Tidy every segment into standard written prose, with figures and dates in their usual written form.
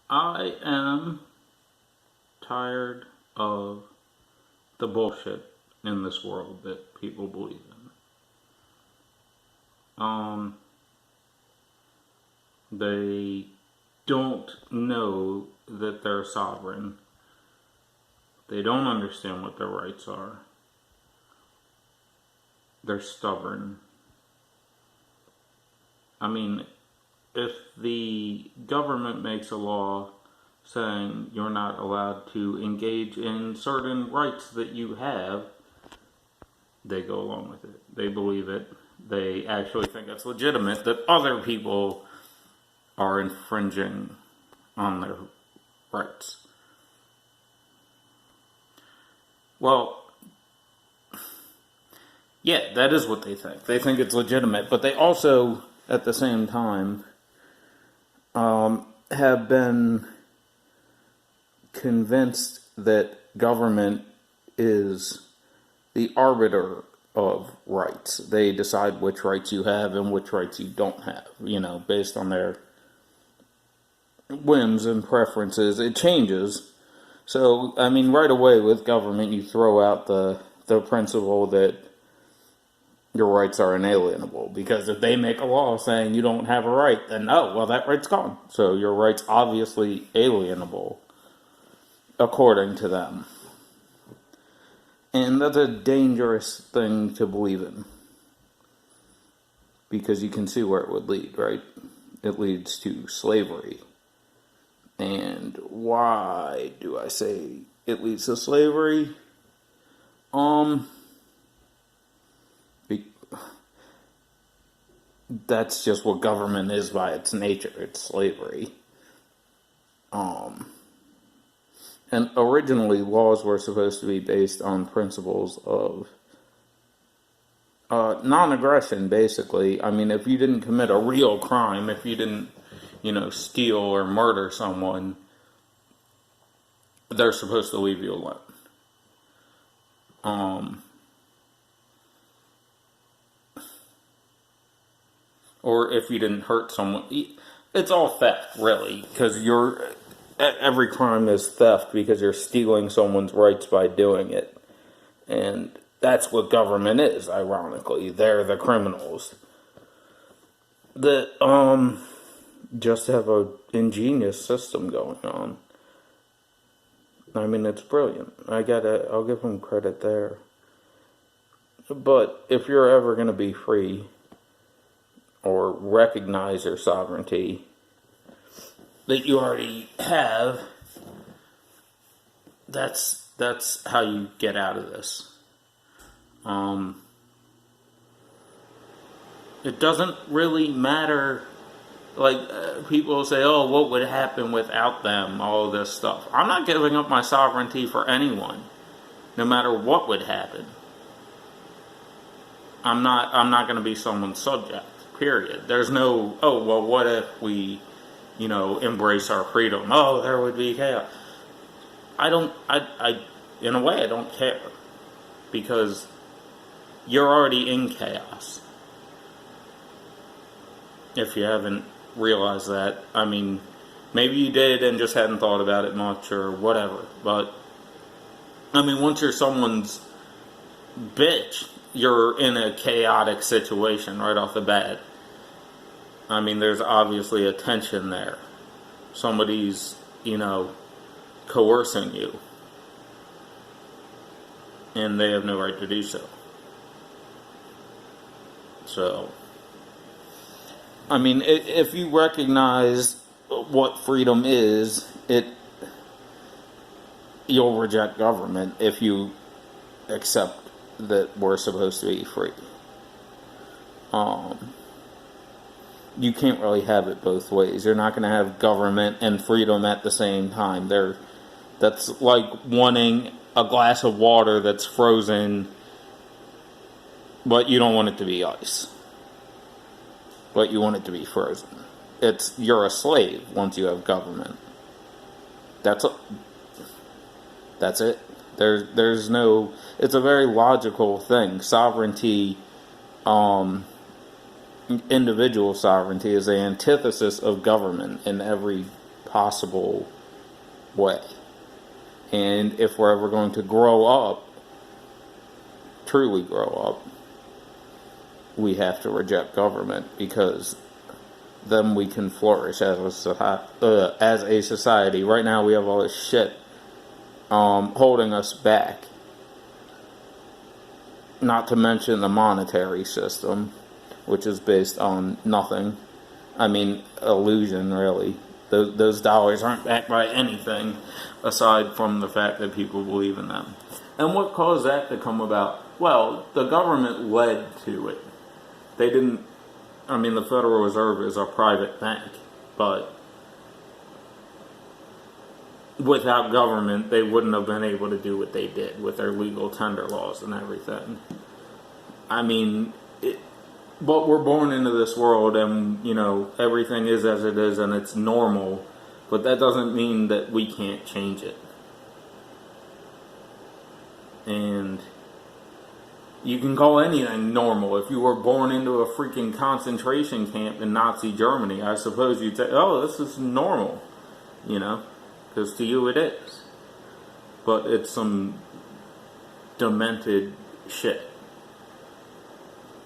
I am tired of the bullshit in this world that people believe in. They don't know that they're sovereign. They don't understand what their rights are. They're stubborn. I mean, if the government makes a law saying you're not allowed to engage in certain rights that you have, they go along with it. They believe it. They actually think it's legitimate that other people are infringing on their rights. Well, yeah, that is what they think. They think it's legitimate, but they also, at the same time, have been convinced that government is the arbiter of rights. They decide which rights you have and which rights you don't have, based on their whims and preferences. It changes. So, I mean, right away with government, you throw out the principle that your rights are inalienable. Because if they make a law saying you don't have a right, then that right's gone. So your right's obviously alienable, according to them. And that's a dangerous thing to believe in. Because you can see where it would lead, right? It leads to slavery. And why do I say it leads to slavery? That's just what government is by its nature. It's slavery. And originally, laws were supposed to be based on principles of non-aggression, basically. I mean, if you didn't commit a real crime, if you didn't, steal or murder someone, they're supposed to leave you alone. Or if you didn't hurt someone, it's all theft, really, because every crime is theft because you're stealing someone's rights by doing it. And that's what government is, ironically. They're the criminals that just have an ingenious system going on. I mean, it's brilliant. I'll give them credit there. But if you're ever going to be free or recognize your sovereignty that you already have, that's how you get out of this. It doesn't really matter. Like, people say, oh, what would happen without them, all this stuff. I'm not giving up my sovereignty for anyone, no matter what would happen. I'm not going to be someone's subject, period. There's no, oh, well, what if we, embrace our freedom? Oh, there would be chaos. In a way, I don't care. Because you're already in chaos. If you haven't realized that. I mean, maybe you did and just hadn't thought about it much or whatever. But, I mean, once you're someone's bitch, you're in a chaotic situation right off the bat. I mean, there's obviously a tension there. Somebody's, coercing you. And they have no right to do so. So, I mean, if you recognize what freedom is, you'll reject government if you accept that we're supposed to be free. You can't really have it both ways. You're not going to have government and freedom at the same time. That's like wanting a glass of water that's frozen, but you don't want it to be ice. But you want it to be frozen. You're a slave once you have government. That's it. There's no. It's a very logical thing. Sovereignty, individual sovereignty, is the antithesis of government in every possible way. And if we're ever going to grow up, truly grow up, we have to reject government, because then we can flourish as a society. Right now we have all this shit holding us back. Not to mention the monetary system, which is based on nothing. I mean, illusion, really. Those dollars aren't backed by anything aside from the fact that people believe in them. And what caused that to come about? Well, the government led to it. They didn't. I mean, the Federal Reserve is a private bank, but without government, they wouldn't have been able to do what they did with their legal tender laws and everything. I mean, but we're born into this world, and, you know, everything is as it is, and it's normal, but that doesn't mean that we can't change it. And you can call anything normal. If you were born into a freaking concentration camp in Nazi Germany, I suppose you'd say, oh, this is normal, you know, because to you it is. But it's some demented shit.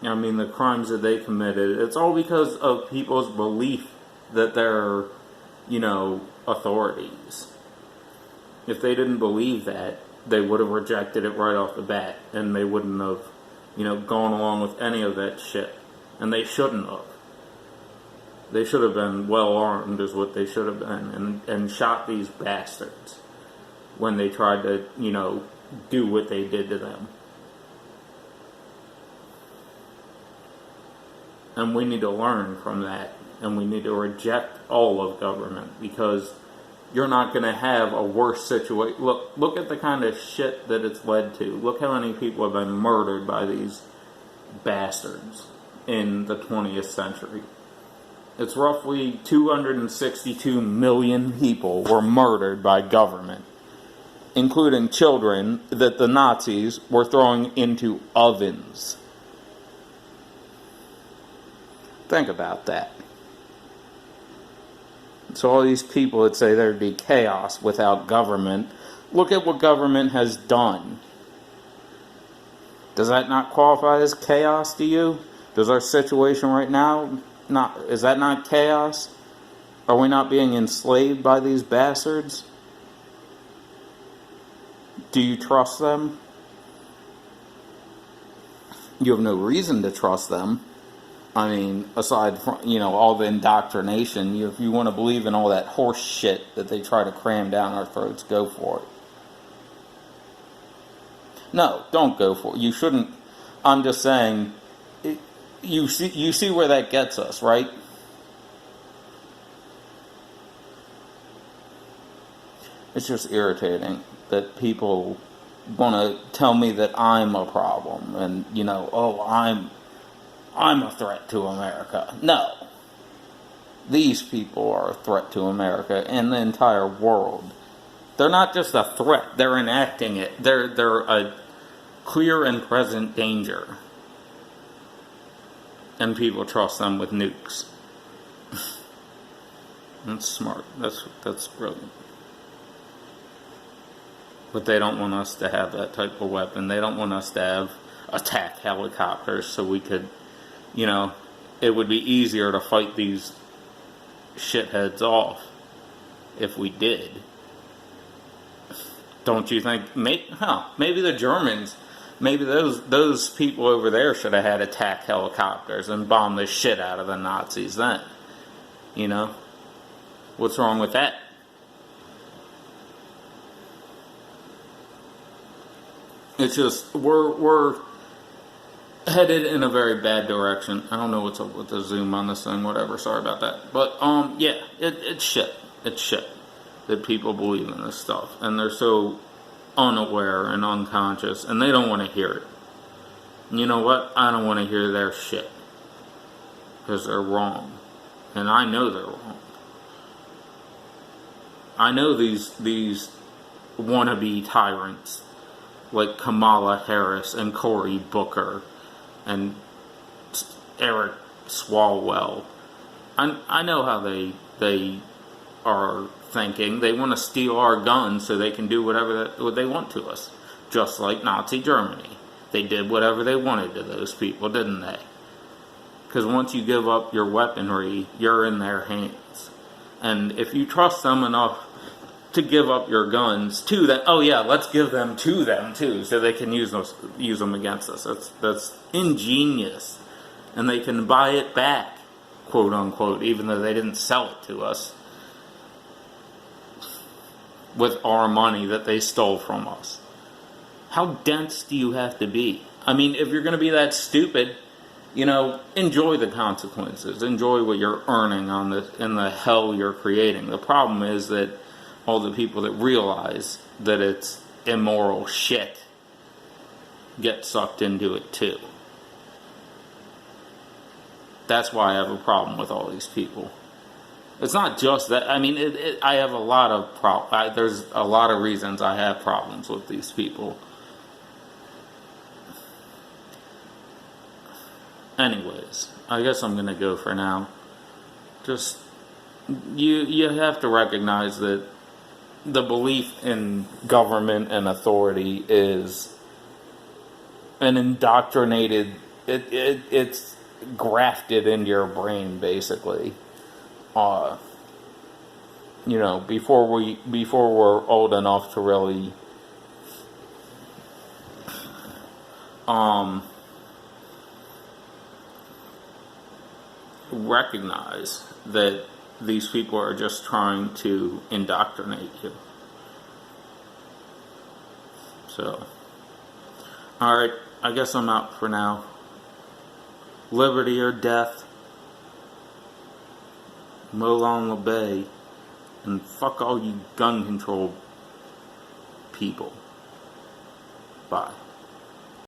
I mean, the crimes that they committed, it's all because of people's belief that they're, you know, authorities. If they didn't believe that, they would have rejected it right off the bat, and they wouldn't have, you know, gone along with any of that shit. And they shouldn't have. They should have been well armed, is what they should have been, and shot these bastards when they tried to, you know, do what they did to them. And we need to learn from that, and we need to reject all of government, because you're not going to have a worse situation. Look at the kind of shit that it's led to. Look how many people have been murdered by these bastards in the 20th century. It's roughly 262 million people were murdered by government, including children that the Nazis were throwing into ovens. Think about that. So all these people that say there'd be chaos without government, look at what government has done. Does that not qualify as chaos to you? Does our situation right now is that not chaos? Are we not being enslaved by these bastards? Do you trust them? You have no reason to trust them. I mean, aside from, you know, all the indoctrination, if you want to believe in all that horse shit that they try to cram down our throats, go for it. No, don't go for it. You shouldn't. I'm just saying, you see where that gets us, right? It's just irritating that people want to tell me that I'm a problem, and, you know, oh, I'm a threat to America. No. These people are a threat to America and the entire world. They're not just a threat, they're enacting it. They're a clear and present danger. And people trust them with nukes. That's smart. That's brilliant. But they don't want us to have that type of weapon. They don't want us to have attack helicopters so we could, you know, it would be easier to fight these shitheads off if we did. Don't you think? Maybe the Germans, maybe those people over there should have had attack helicopters and bombed the shit out of the Nazis then. You know? What's wrong with that? It's just, we're headed in a very bad direction. I don't know what's up with the zoom on this thing, whatever, sorry about that. But, yeah, it's shit. It's shit that people believe in this stuff. And they're so unaware and unconscious, and they don't want to hear it. And you know what? I don't want to hear their shit. Because they're wrong. And I know they're wrong. I know these wannabe tyrants like Kamala Harris and Cory Booker and Eric Swalwell. I know how they are thinking. They want to steal our guns so they can do what they want to us. Just like Nazi Germany. They did whatever they wanted to those people, didn't they? Because once you give up your weaponry, you're in their hands. And if you trust them enough to give up your guns to them, oh yeah, let's give them to them too, so they can use them against us. That's ingenious. And they can buy it back, quote unquote, even though they didn't sell it to us, with our money that they stole from us. How dense do you have to be? I mean, if you're going to be that stupid, enjoy the consequences. Enjoy what you're earning in the hell you're creating. The problem is that all the people that realize that it's immoral shit get sucked into it too. That's why I have a problem with all these people. It's not just that. I mean, I have a lot of there's a lot of reasons I have problems with these people. Anyways, I guess I'm gonna go for now. Just you have to recognize that the belief in government and authority is an indoctrinated. It's grafted into your brain, basically. Before we're old enough to really recognize that these people are just trying to indoctrinate you. So, alright, I guess I'm out for now. Liberty or death. Molon Labe. And fuck all you gun control people. Bye.